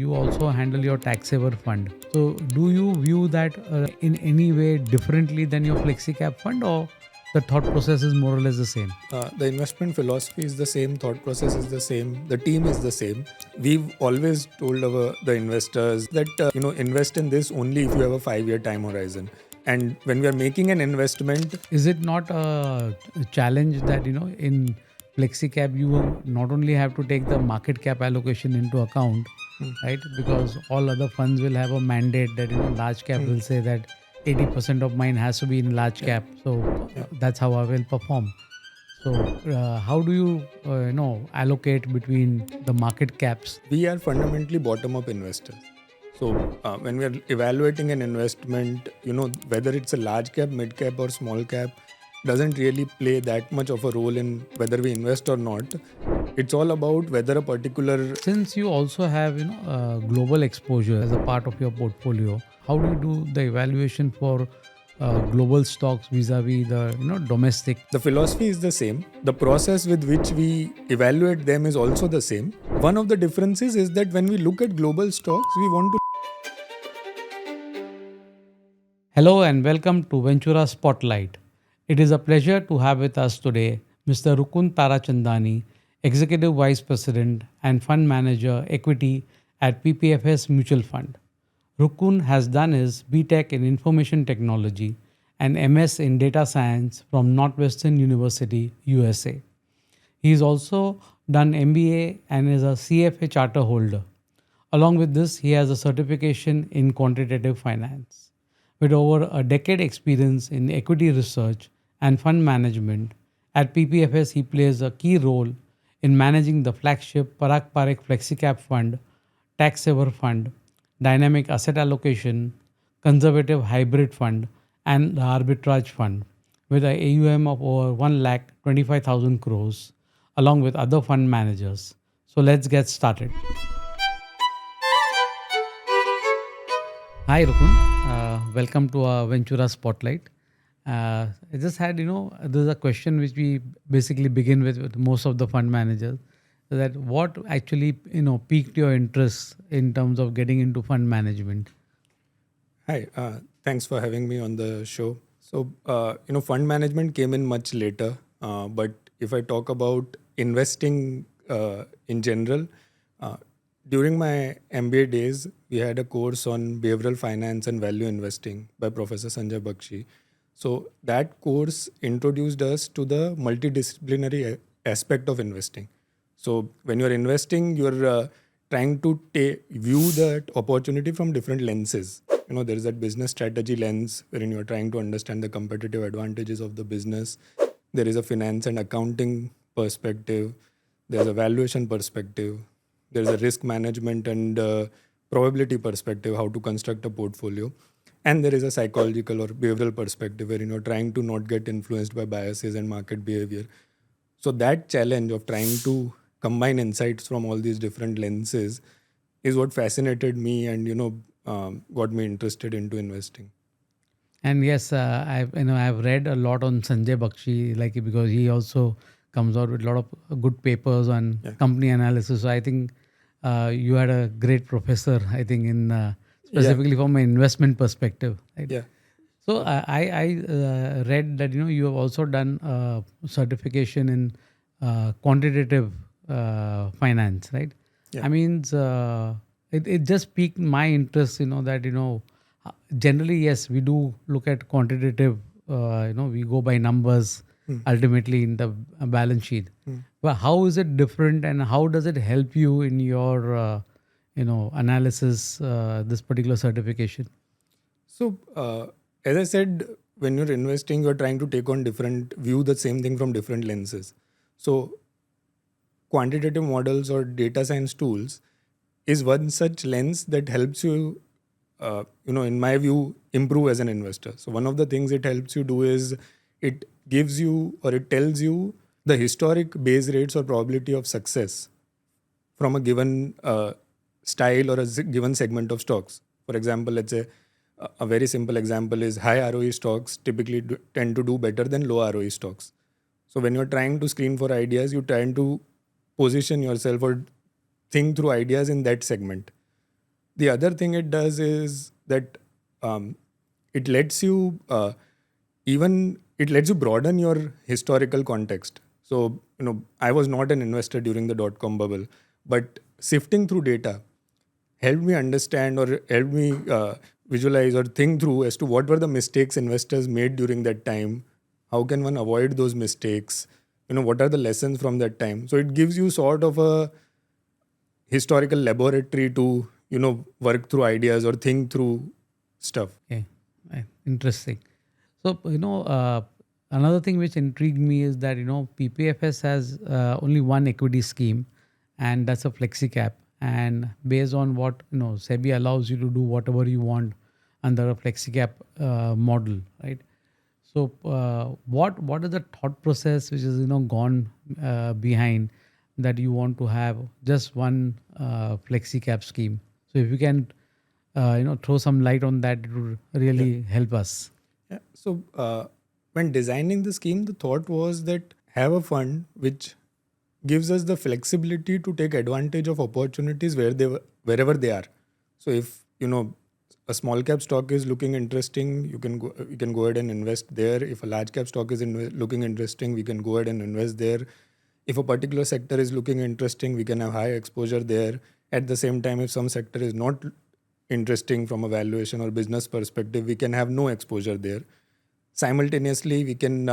you also handle your tax saver fund. So do you view that in any way differently than your Flexi Cap fund, or the thought process is more or less the same? The investment philosophy is the same, thought process is the same, the team is the same. We've always told the investors that invest in this only if you have a 5-year time horizon. And when we are making an investment, is it not a challenge that in Flexi Cap you not only have to take the market cap allocation into account, right? Because all other funds will have a mandate that large cap will say that 80% of mine has to be in large cap, so that's how I will perform. So how do you allocate between the market caps? We are fundamentally bottom-up investors. So when we are evaluating an investment, whether it's a large cap, mid cap, or small cap, doesn't really play that much of a role in whether we invest or not. It's all about whether a particular... Since you also have global exposure as a part of your portfolio, how do you do the evaluation for global stocks vis-a-vis the domestic? The philosophy is the same. The process with which we evaluate them is also the same. One of the differences is that when we look at global stocks, we want to... Hello and welcome to Ventura Spotlight. It is a pleasure to have with us today Mr. Rukun Tarachandani, Executive Vice President and Fund Manager Equity at PPFAS Mutual Fund. Rukun has done his BTech in Information Technology and MS in Data Science from Northwestern University, USA. He has also done MBA and is a CFA charter holder. Along with this, he has a certification in Quantitative Finance. With over a decade experience in equity research and fund management, at PPFAS he plays a key role in managing the flagship Parag Parikh Flexi Cap Fund, Tax Saver Fund, Dynamic Asset Allocation, Conservative Hybrid Fund, and the Arbitrage Fund, with an AUM of over 1,25,000 crores, along with other fund managers. So let's get started. Hi Rukun, welcome to our Ventura Spotlight. I just had, there's a question which we basically begin with most of the fund managers. So that what actually, piqued your interest in terms of getting into fund management? Hi, thanks for having me on the show. So, fund management came in much later. But if I talk about investing in general, during my MBA days, we had a course on behavioral finance and value investing by Professor Sanjay Bakshi. So that course introduced us to the multidisciplinary aspect of investing. So when you're investing, you're trying to view that opportunity from different lenses. There is that business strategy lens wherein you're trying to understand the competitive advantages of the business. There is a finance and accounting perspective. There's a valuation perspective. There's a risk management and probability perspective, how to construct a portfolio. And there is a psychological or behavioral perspective where you're trying to not get influenced by biases and market behavior. So that challenge of trying to combine insights from all these different lenses is what fascinated me and got me interested into investing. And yes, I've read a lot on Sanjay Bakshi, because he also comes out with a lot of good papers on company analysis. So I think you had a great professor, I think, in specifically from an investment perspective. Right? Yeah. So I read that you have also done a certification in quantitative finance, right? Yeah. I mean, it just piqued my interest. That generally, yes, we do look at quantitative. We go by numbers ultimately in the balance sheet. But how is it different, and how does it help you in your analysis? This particular certification. So, as I said, when you're investing, you're trying to view the same thing from different lenses. So, quantitative models or data science tools is one such lens that helps you, in my view, improve as an investor. So, one of the things it helps you do is it gives you or it tells you the historic base rates or probability of success from a given style or a given segment of stocks. For example, let's say a very simple example is high ROE stocks typically tend to do better than low ROE stocks. So when you're trying to screen for ideas, you try to position yourself or think through ideas in that segment. The other thing it does is that it lets you it lets you broaden your historical context. So, I was not an investor during the dot-com bubble, but sifting through data helped me understand or helped me visualize or think through as to what were the mistakes investors made during that time. How can one avoid those mistakes? What are the lessons from that time? So it gives you sort of a historical laboratory to, work through ideas or think through stuff. Okay, interesting. So another thing which intrigued me is that PPFS has only one equity scheme, and that's a Flexi cap. And based on what SEBI allows you to do whatever you want under a Flexi cap model, right? So what is the thought process which is gone behind that you want to have just one Flexi cap scheme? So if you can throw some light on that, it would really help us. Yeah. So when designing the scheme, the thought was that have a fund which gives us the flexibility to take advantage of opportunities wherever they are. So if a small cap stock is looking interesting, you can go ahead and invest there. If a large cap stock is looking interesting, we can go ahead and invest there. If a particular sector is looking interesting, we can have high exposure there. At the same time, if some sector is not interesting from a valuation or business perspective, we can have no exposure there. Simultaneously, we can,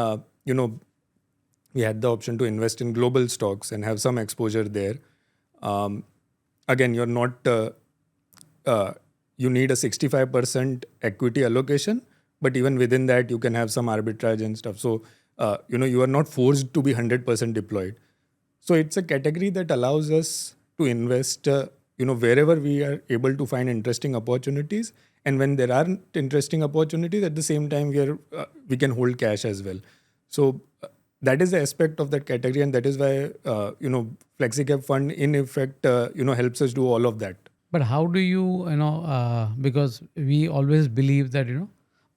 we had the option to invest in global stocks and have some exposure there. Again, you're not, you need a 65% equity allocation, but even within that, you can have some arbitrage and stuff. So, you are not forced to be 100% deployed. So it's a category that allows us to invest, wherever we are able to find interesting opportunities. And when there aren't interesting opportunities, at the same time, we can hold cash as well. So that is the aspect of that category, and that is why FlexiCap fund in effect helps us do all of that. But how do you because we always believe that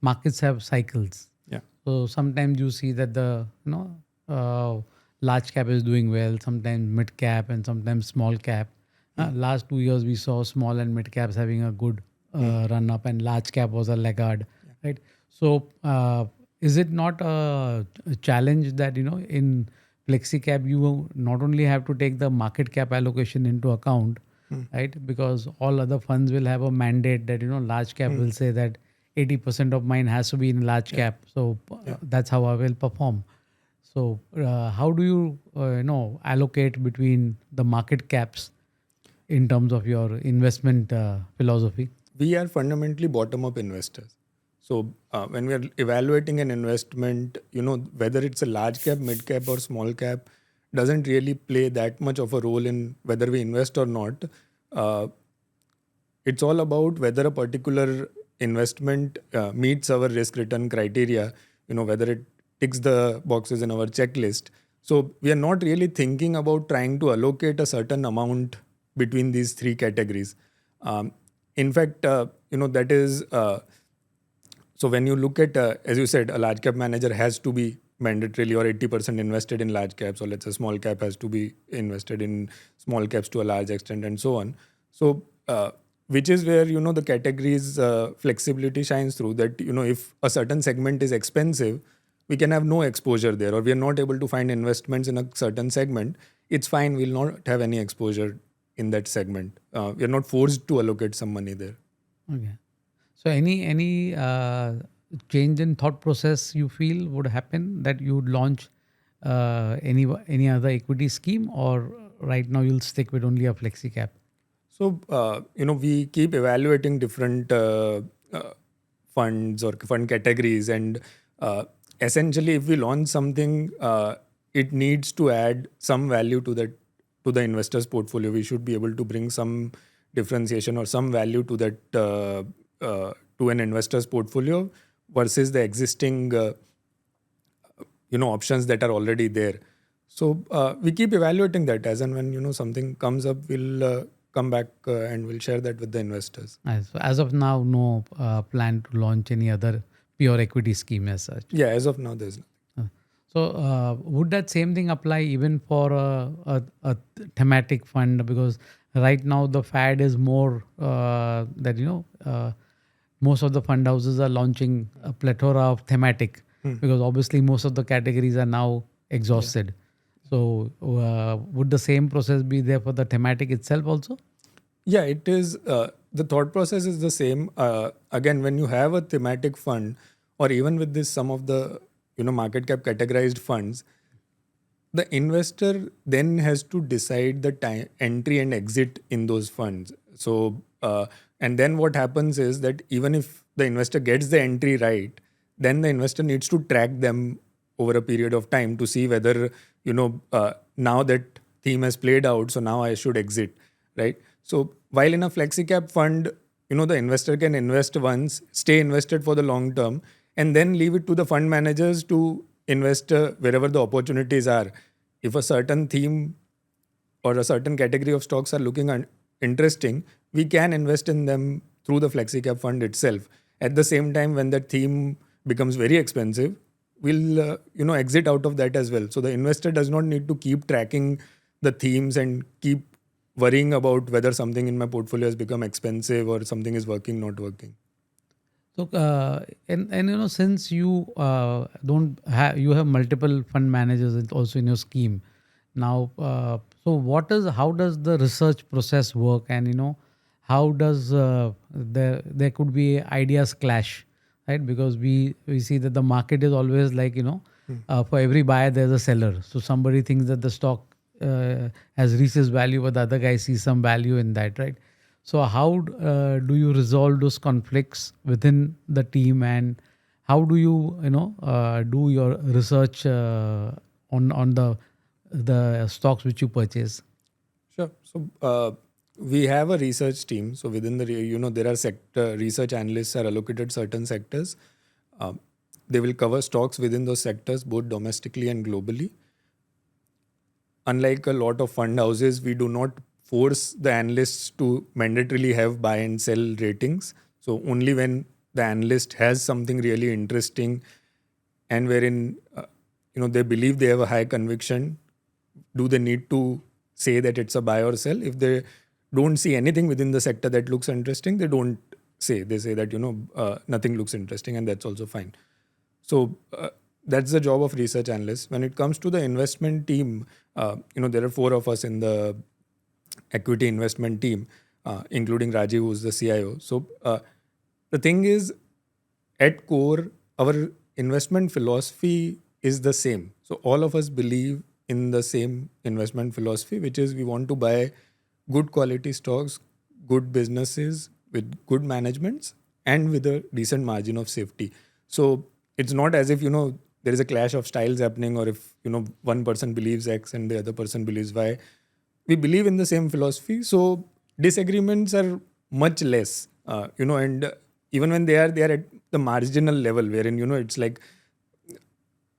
markets have cycles. Yeah. So sometimes you see that the large cap is doing well, sometimes mid cap, and sometimes small cap. Last 2 years we saw small and mid caps having a good run up, and large cap was a laggard, right? So is it not a challenge that in Flexi cap you not only have to take the market cap allocation into account, right? Because all other funds will have a mandate that large cap will say that 80% of mine has to be in large cap, so that's how I will perform. So how do you allocate between the market caps in terms of your investment philosophy? We are fundamentally bottom-up investors. So when we are evaluating an investment, whether it's a large cap, mid cap, or small cap, doesn't really play that much of a role in whether we invest or not. It's all about whether a particular investment meets our risk-return criteria. Whether it ticks the boxes in our checklist. So we are not really thinking about trying to allocate a certain amount between these three categories. In fact, that is, so when you look at, as you said, a large cap manager has to be mandatorily or 80% invested in large caps, or let's say small cap has to be invested in small caps to a large extent, and so on. So, which is where, the categories flexibility shines through, that, if a certain segment is expensive, we can have no exposure there, or we are not able to find investments in a certain segment. It's fine. We'll not have any exposure in that segment. We are not forced to allocate some money there. Okay. So any change in thought process you feel would happen that you would launch any other equity scheme, or right now you'll stick with only a Flexi cap? So we keep evaluating different funds or fund categories, and essentially, if we launch something, it needs to add some value to the investor's portfolio. We should be able to bring some differentiation or some value to that to an investor's portfolio versus the existing options that are already there. So we keep evaluating that as and when something comes up, we'll come back and we'll share that with the investors. So as of now, no plan to launch any other pure equity scheme as such. Yeah, as of now, there's nothing. So, would that same thing apply even for a thematic fund? Because right now the fad is more that most of the fund houses are launching a plethora of thematic, because obviously most of the categories are now Yeah. exhausted. So, would the same process be there for the thematic itself also? Yeah, it is. The thought process is the same. Again, when you have a thematic fund, or even with this, some of the market cap categorized funds, the investor then has to decide the time entry and exit in those funds. So, and then what happens is that even if the investor gets the entry right, then the investor needs to track them over a period of time to see whether now that theme has played out, so now I should exit, right? So while in a flexi cap fund, the investor can invest once, stay invested for the long term, and then leave it to the fund managers to invest wherever the opportunities are. If a certain theme or a certain category of stocks are looking interesting, we can invest in them through the flexi cap fund itself. At the same time, when that theme becomes very expensive, we'll exit out of that as well. So the investor does not need to keep tracking the themes and keep worrying about whether something in my portfolio has become expensive or something is working, not working. So, and since you don't have, you have multiple fund managers also in your scheme. Now, so how does the research process work, and how does there could be ideas clash, right? Because we see that the market is always like for every buyer there's a seller. So somebody thinks that the stock has reached its value, but the other guy sees some value in that, right? So how do you resolve those conflicts within the team, and how do you do your research on the stocks which you purchase? Sure. So we have a research team. So within the there are sector research analysts are allocated certain sectors. They will cover stocks within those sectors, both domestically and globally. Unlike a lot of fund houses, we do not force the analysts to mandatorily have buy and sell ratings. So only when the analyst has something really interesting and wherein they believe they have a high conviction, do they need to say that it's a buy or sell. If they don't see anything within the sector that looks interesting, they don't say. They say that nothing looks interesting, and that's also fine. So that's the job of research analysts. When it comes to the investment team, there are four of us in the equity investment team, including Rajiv, who's the CIO. So the thing is, at core, our investment philosophy is the same. So all of us believe in the same investment philosophy, which is we want to buy good quality stocks, good businesses with good managements, and with a decent margin of safety. So it's not as if there is a clash of styles happening, or if one person believes X and the other person believes Y. We believe in the same philosophy, so disagreements are much less. And even when they are at the marginal level, wherein it's like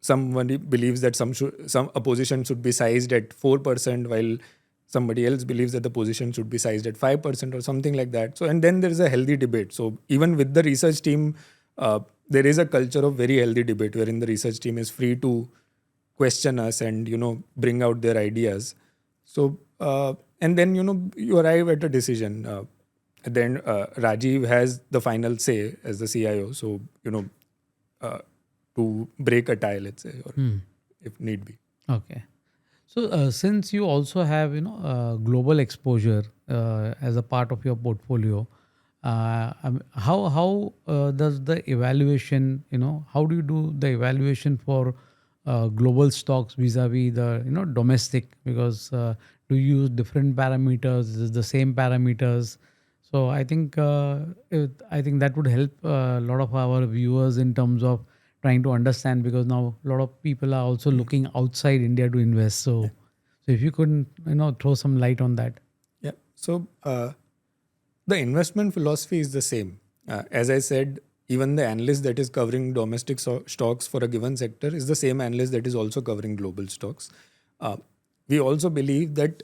somebody believes that some a position should be sized at 4%, while somebody else believes that the position should be sized at 5% or something like that. So, and then there is a healthy debate. So even with the research team, there is a culture of very healthy debate wherein the research team is free to question us and bring out their ideas. So and then you arrive at a decision. Then Rajiv has the final say as the CIO. So uh, to break a tie, let's say, or if need be. Okay. So since you also have global exposure as a part of your portfolio, how does the evaluation, how do you do the evaluation for global stocks vis-a-vis the domestic? Because do you use different parameters? Is it the same parameters? So I think that would help a lot of our viewers in terms of trying to understand, because now a lot of people are also looking outside India to invest. So if you could throw some light on that. Yeah. So the investment philosophy is the same. As I said, even the analyst that is covering domestic stocks for a given sector is the same analyst that is also covering global stocks. We also believe that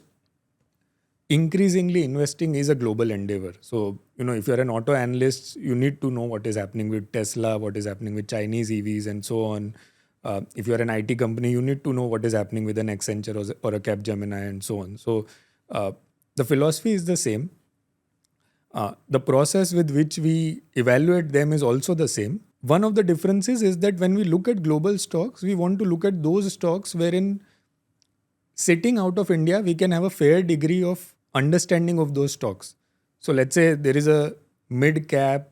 increasingly investing is a global endeavor. So, if you're an auto analyst, you need to know what is happening with Tesla, what is happening with Chinese EVs, and so on. If you're an IT company, you need to know what is happening with an Accenture or a Capgemini and so on. So the philosophy is the same. The process with which we evaluate them is also the same. One of the differences is that when we look at global stocks, we want to look at those stocks wherein sitting out of India, we can have a fair degree of understanding of those stocks. So let's say there is a mid-cap,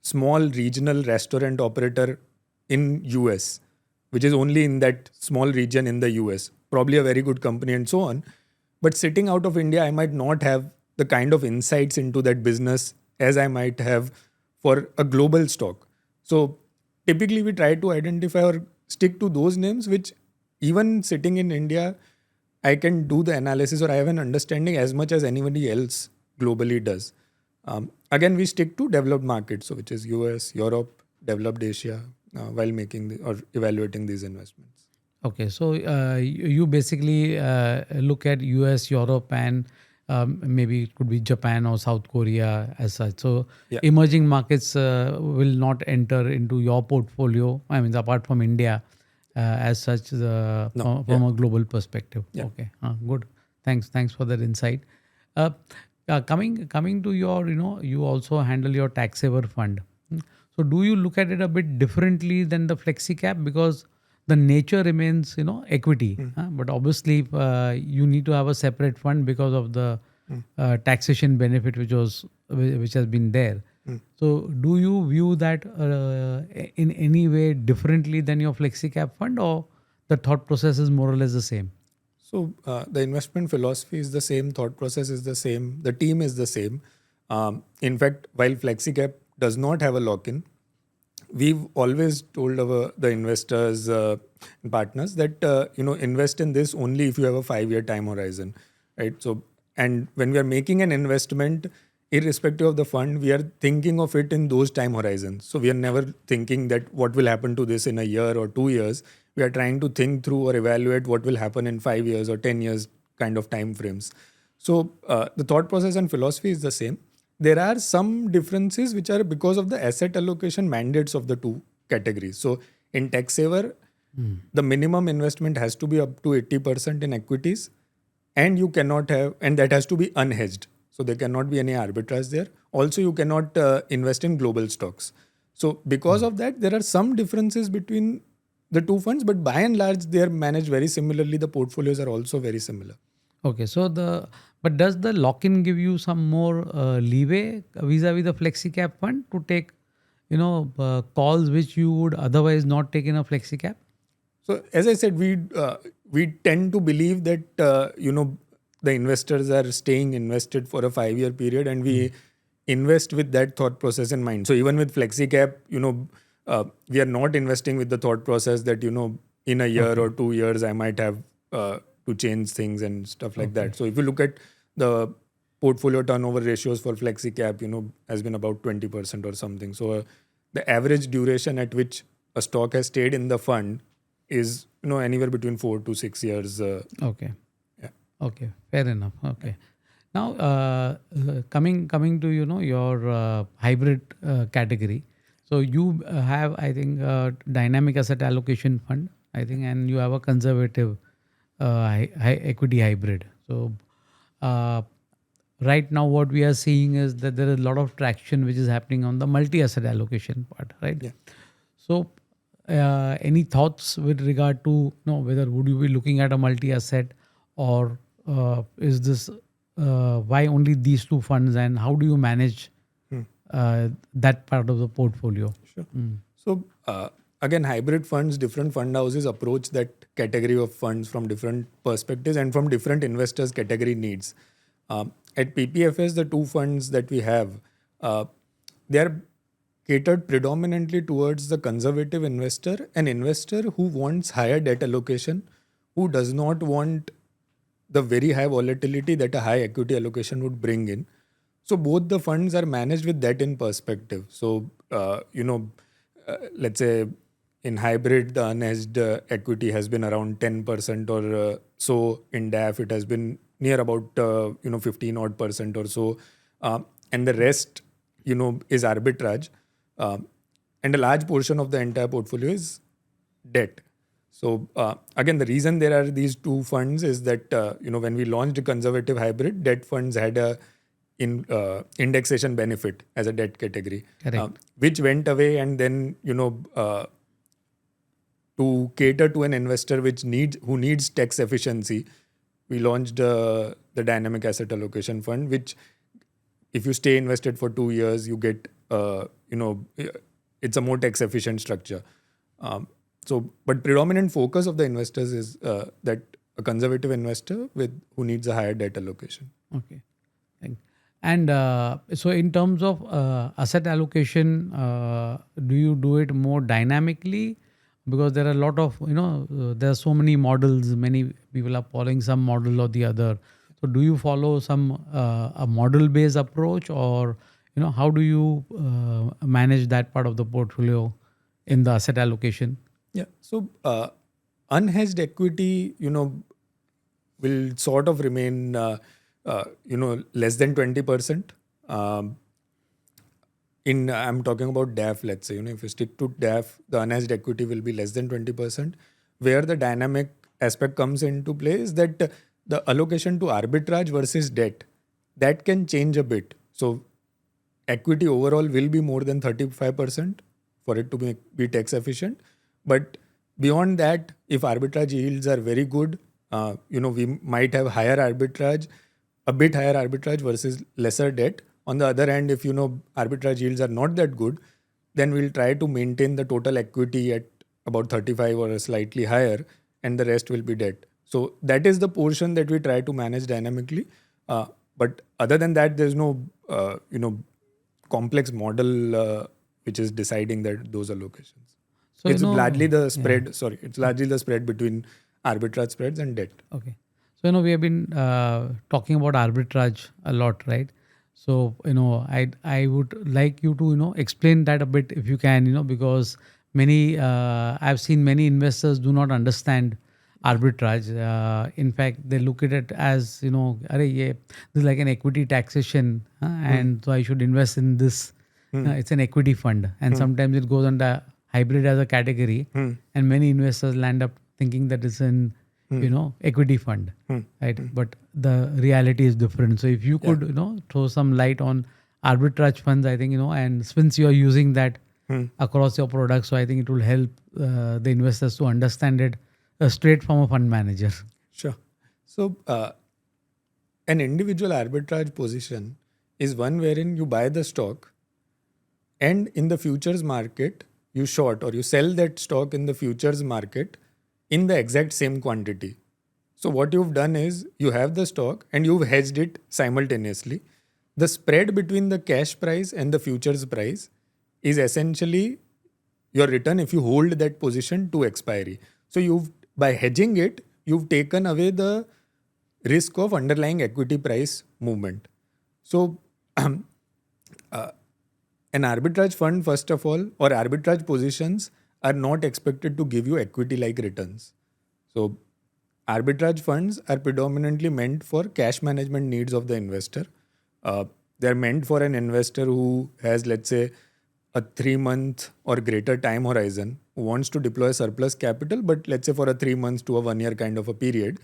small regional restaurant operator in US, which is only in that small region in the US, probably a very good company and so on. But sitting out of India, I might not have the kind of insights into that business as I might have for a global stock. So typically we try to identify or stick to those names which even sitting in India, I can do the analysis or I have an understanding as much as anybody else globally does. Again, we stick to developed markets, so which is US, Europe, developed Asia, while making or evaluating these investments. Okay, so you basically look at US, Europe, and maybe it could be Japan or South Korea as such. So Yeah. emerging markets will not enter into your portfolio. I mean, apart from India, as such, from a global perspective. Yeah. Okay, good. Thanks for that insight. Uh, coming to your, you also handle your tax saver fund. So do you look at it a bit differently than the flexi cap, because the nature remains, equity, but obviously you need to have a separate fund because of the taxation benefit which has been there. So do you view that in any way differently than your flexi cap fund, or the thought process is more or less the same? So the investment philosophy is the same, thought process is the same, the team is the same. In fact, while FlexiCap does not have a lock-in, we've always told the investors and partners that invest in this only if you have a 5-year time horizon, right? So, and when we are making an investment, irrespective of the fund, we are thinking of it in those time horizons. So we are never thinking that what will happen to this in a year or 2 years. We are trying to think through or evaluate what will happen in 5 years or 10 years kind of time frames. So the thought process and philosophy is the same. There are some differences which are because of the asset allocation mandates of the two categories. So in tax saver, the minimum investment has to be up to 80% in equities, and you cannot have, and that has to be unhedged. So there cannot be any arbitrage there. Also, you cannot invest in global stocks. So because of that, there are some differences between the two funds, but by and large, they are managed very similarly. The portfolios are also very similar. Okay, so but does the lock-in give you some more leeway vis-a-vis the flexi cap fund to take, calls which you would otherwise not take in a flexi cap? So as I said, we tend to believe that the investors are staying invested for a 5-year period, and we invest with that thought process in mind. So even with FlexiCap, we are not investing with the thought process that in a year or 2 years I might have to change things and stuff like that. So if you look at the portfolio turnover ratios for FlexiCap, has been about 20% or something. So the average duration at which a stock has stayed in the fund is anywhere between 4 to 6 years. Okay. Yeah. Okay, fair enough. Okay. Now, coming to your hybrid category. So you have, I think, dynamic asset allocation fund, I think, and you have a conservative high equity hybrid. So right now, what we are seeing is that there is a lot of traction which is happening on the multi-asset allocation part, right? Yeah. So, any thoughts with regard to whether would you be looking at a multi-asset, or is this why only these two funds, and how do you manage that part of the portfolio? Sure. So again, hybrid funds, different fund houses approach that category of funds from different perspectives and from different investors' category needs. At PPFAS, the two funds that we have, they are catered predominantly towards the conservative investor, an investor who wants higher debt allocation, who does not want the very high volatility that a high equity allocation would bring in. So both the funds are managed with that in perspective. So, let's say in hybrid, the unhedged equity has been around 10% or so. In DAF, it has been near about 15 odd percent or so. And the rest, is arbitrage. And a large portion of the entire portfolio is debt. So again, the reason there are these two funds is that when we launched a conservative hybrid, debt funds had a indexation benefit as a debt category, Correct. which went away, and then to cater to an investor who needs tax efficiency, we launched the dynamic asset allocation fund, which if you stay invested for 2 years, you get it's a more tax efficient structure. But predominant focus of the investors is that a conservative investor who needs a higher debt allocation. Okay. And so in terms of asset allocation, do you do it more dynamically? Because there are a lot of, there are so many models, many people are following some model or the other. So do you follow some a model-based approach, or, how do you manage that part of the portfolio in the asset allocation? Yeah. So unhedged equity, will sort of remain, less than 20%. I'm talking about DAF, let's say, if you stick to DAF, the unhedged equity will be less than 20%. Where the dynamic aspect comes into play is that the allocation to arbitrage versus debt, that can change a bit. So equity overall will be more than 35% for it to be tax efficient. But beyond that, if arbitrage yields are very good, we might have a bit higher arbitrage versus lesser debt. On the other hand, if arbitrage yields are not that good, then we'll try to maintain the total equity at about 35 or slightly higher, and the rest will be debt. So that is the portion that we try to manage dynamically. But other than that, there's no complex model which is deciding those allocations. So it's largely the spread. Yeah. Sorry, it's largely the spread between arbitrage spreads and debt. Okay. So, we have been talking about arbitrage a lot, right? So, I would like you to, explain that a bit if you can, because I've seen many investors do not understand arbitrage. In fact, they look at it as, this is like an equity taxation, and so I should invest in this. It's an equity fund. And sometimes it goes under hybrid as a category, and many investors land up thinking that it's an equity fund, right? But the reality is different. So if you could, throw some light on arbitrage funds, I think, and since you are using that across your products, so I think it will help the investors to understand it straight from a fund manager. Sure. So an individual arbitrage position is one wherein you buy the stock, and in the futures market, you short or you sell that stock in the futures market in the exact same quantity. So what you've done is you have the stock and you've hedged it simultaneously. The spread between the cash price and the futures price is essentially your return if you hold that position to expiry. So by hedging it, you've taken away the risk of underlying equity price movement. So an arbitrage fund, first of all, or arbitrage positions are not expected to give you equity-like returns. So arbitrage funds are predominantly meant for cash management needs of the investor. They're meant for an investor who has, let's say, a 3-month or greater time horizon, who wants to deploy surplus capital, but let's say for a 3 months to a 1 year kind of a period,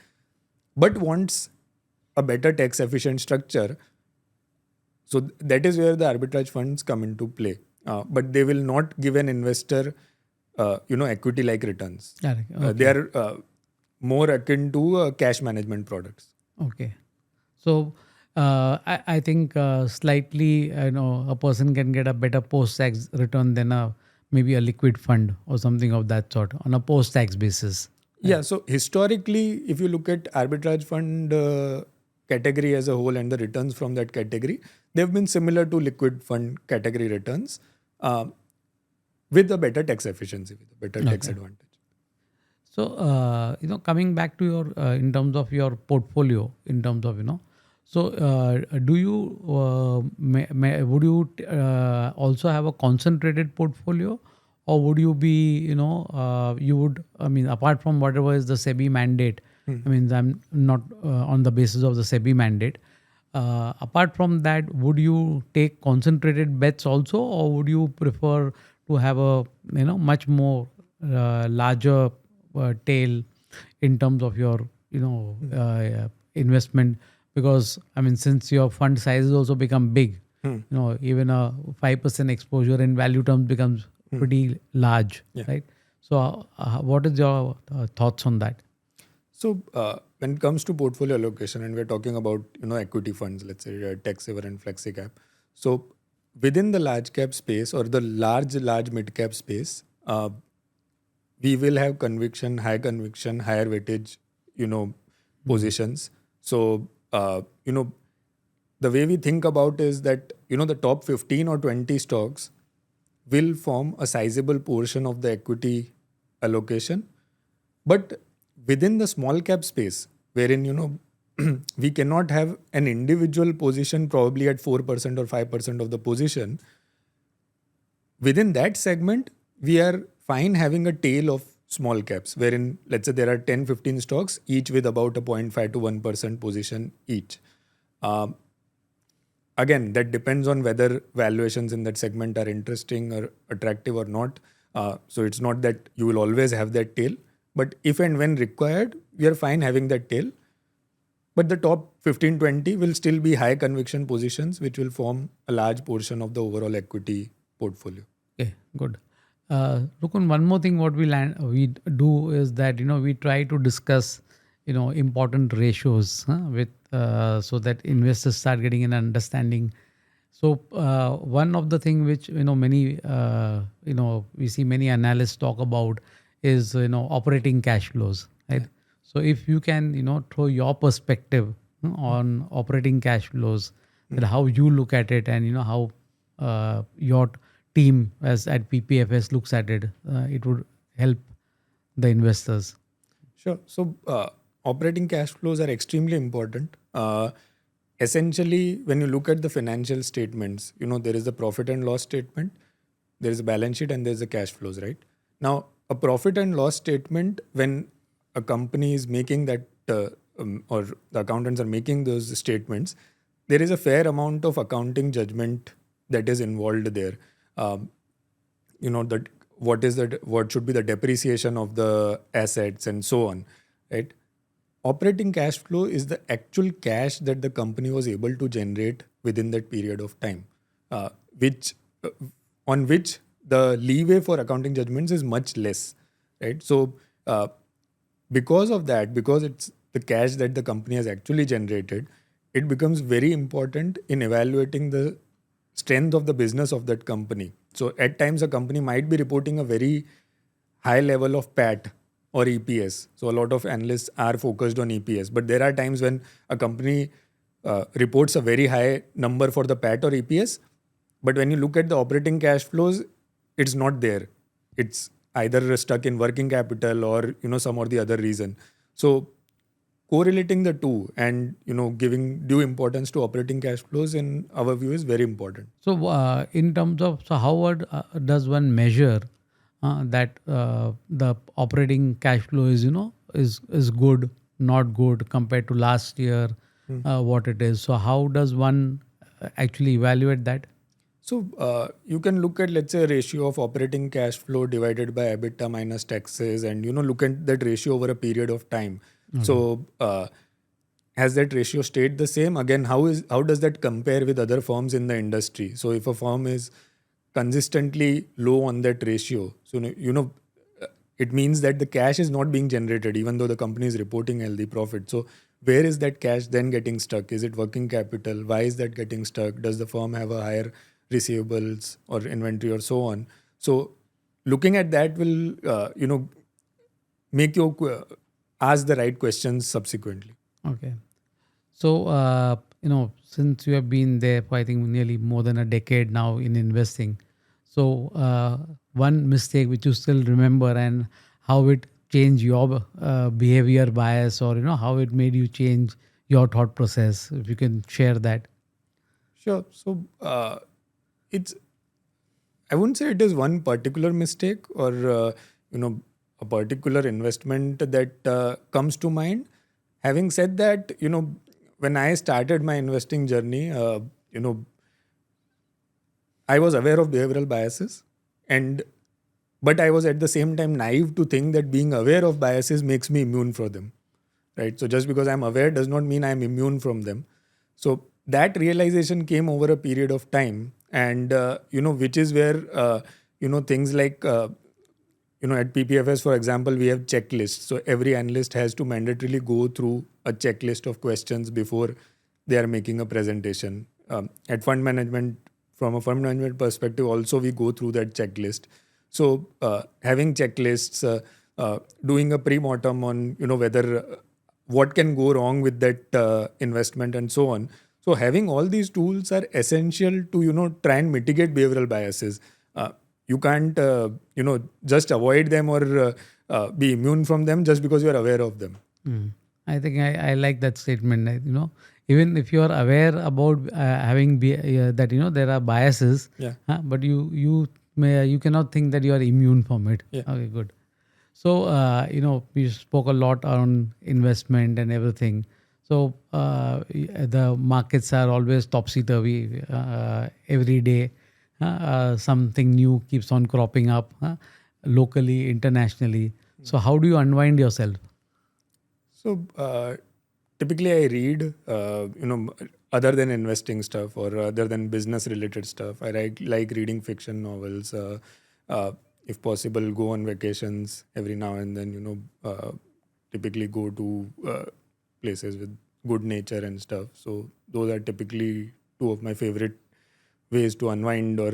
but wants a better tax efficient structure. So that is where the arbitrage funds come into play. But they will not give an investor, equity-like returns. Okay. They are more akin to cash management products. Okay. So I think slightly, a person can get a better post-tax return than maybe a liquid fund or something of that sort on a post-tax basis. Yeah. So historically, if you look at arbitrage fund category as a whole and the returns from that category, they've been similar to liquid fund category returns with a better tax efficiency, with a better tax advantage. So, coming back to your, in terms of your portfolio, in terms of, so do you, would you also have a concentrated portfolio, or would you be, apart from whatever is the SEBI mandate, I'm not on the basis of the SEBI mandate. Apart from that, would you take concentrated bets also, or would you prefer to have a, much more larger tail in terms of your investment, because I mean, since your fund sizes also become big, even a 5% exposure in value terms becomes pretty large, Yeah. right? So what is your thoughts on that? So when it comes to portfolio allocation, and we're talking about equity funds, let's say tech saver and flexi cap. So within the large cap space or the large mid cap space, we will have high conviction, higher weightage, positions. So the way we think about is that the top 15 or 20 stocks will form a sizable portion of the equity allocation, but within the small cap space, wherein we cannot have an individual position probably at 4% or 5% of the position, within that segment we are fine having a tail of small caps, wherein let's say there are 10-15 stocks each with about a 0.5 to 1% position each. Again, that depends on whether valuations in that segment are interesting or attractive or not. So it's not that you will always have that tail, but if and when required, we are fine having that tail. But the top 15-20 will still be high conviction positions, which will form a large portion of the overall equity portfolio. Okay, good. Rukun, one more thing what we do is that we try to discuss important ratios with so that investors start getting an understanding. So one of the thing which many we see many analysts talk about is operating cash flows, right? So if you can throw your perspective on operating cash flows, that how you look at it, and how your team as at PPFS looks at it, it would help the investors. Sure. So operating cash flows are extremely important. Essentially, when you look at the financial statements, there is a profit and loss statement, there is a balance sheet, and there is a cash flows, right? Now, a profit and loss statement, when a company is making that, or the accountants are making those statements, there is a fair amount of accounting judgment that is involved there. That what should be the depreciation of the assets and so on, right? Operating cash flow is the actual cash that the company was able to generate within that period of time, which on which the leeway for accounting judgments is much less, right? So because of that, because it's the cash that the company has actually generated, it becomes very important in evaluating the strength of the business of that company. So at times a company might be reporting a very high level of PAT or EPS. So a lot of analysts are focused on EPS, but there are times when a company reports a very high number for the PAT or EPS, but when you look at the operating cash flows, it's not there. It's either stuck in working capital or some or the other reason. So correlating the two and giving due importance to operating cash flows in our view is very important. So in terms of, so how does one measure that the operating cash flow is is good, not good compared to last year, what it is? So how does one actually evaluate that? So you can look at, let's say, a ratio of operating cash flow divided by EBITDA minus taxes, and look at that ratio over a period of time. So has that ratio stayed the same? Again, how does that compare with other firms in the industry? So if a firm is consistently low on that ratio, so it means that the cash is not being generated even though the company is reporting healthy profit. So where is that cash then getting stuck? Is it working capital? Why is that getting stuck? Does the firm have a higher receivables or inventory or so on? So looking at that will make you ask the right questions subsequently. Okay. So, since you have been there for, I think, nearly more than a decade now in investing, so one mistake which you still remember, and how it changed your behavior bias, or how it made you change your thought process, if you can share that. Sure. So it's, I wouldn't say it is one particular mistake or a particular investment that comes to mind. Having said that, when I started my investing journey, I was aware of behavioral biases, and but I was at the same time naive to think that being aware of biases makes me immune from them, right? So just because I'm aware does not mean I'm immune from them. So that realization came over a period of time, and which is where things like at PPFS, for example, we have checklists. So every analyst has to mandatorily go through a checklist of questions before they are making a presentation. At fund management, from a fund management perspective, also we go through that checklist. So having checklists, doing a pre-mortem on whether what can go wrong with that investment and so on. So having all these tools are essential to try and mitigate behavioral biases. You can't just avoid them or be immune from them just because you are aware of them. I think I like that statement. Even if you are aware about that there are biases, Yeah. but you cannot think that you are immune from it. Yeah. Okay, good. So we spoke a lot on investment and everything. So the markets are always topsy turvy every day. Something new keeps on cropping up locally, internationally. So how do you unwind yourself? So typically, I read, other than investing stuff or other than business related stuff. I like reading fiction novels. If possible, go on vacations every now and then. Typically go to places with good nature and stuff. So those are typically two of my favorite ways to unwind or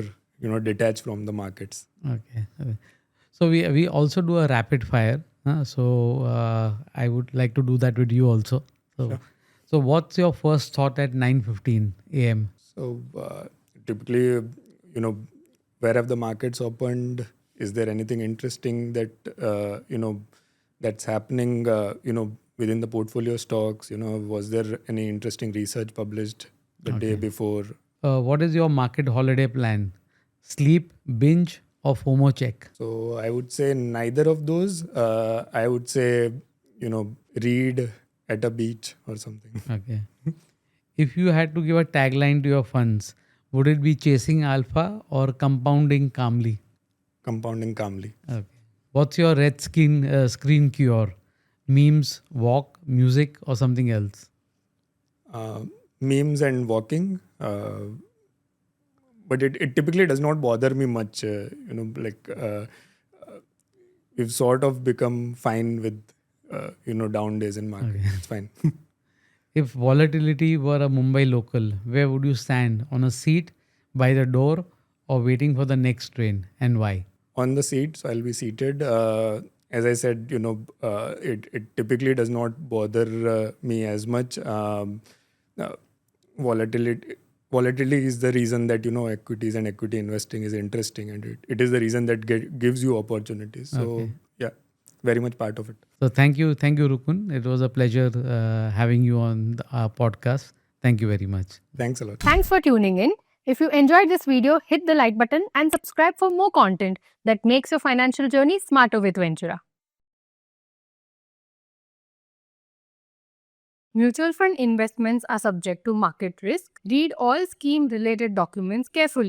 detach from the markets. Okay. Okay. So we also do a rapid fire. So I would like to do that with you also. So Sure. so what's your first thought at 9:15 a.m.? So typically, where have the markets opened? Is there anything interesting that that's happening? Within the portfolio stocks. Was there any interesting research published the day Okay. before? What is your market holiday plan? Sleep, binge, or FOMO check? So I would say neither of those. I would say read at a beach or something. Okay. If you had to give a tagline to your funds, would it be chasing alpha or compounding calmly? Compounding calmly. Okay. What's your red screen cure? Memes, walk, music, or something else? Uh, Memes and walking. But it typically does not bother me much. We've sort of become fine with down days in market. Okay. It's fine. If volatility were a Mumbai local, where would you stand? On a seat, by the door, or waiting for the next train? And why? On the seat, so I'll be seated. As I said, it typically does not bother me as much. Uh, volatility Volatility is the reason that equities and equity investing is interesting, and it is the reason that gives you opportunities. So Okay. yeah, very much part of it. So thank you, Rukun. It was a pleasure having you on our podcast. Thank you very much. Thanks a lot. Thanks for tuning in. If you enjoyed this video, hit the like button and subscribe for more content that makes your financial journey smarter with Ventura. Mutual fund investments are subject to market risk. Read all scheme related documents carefully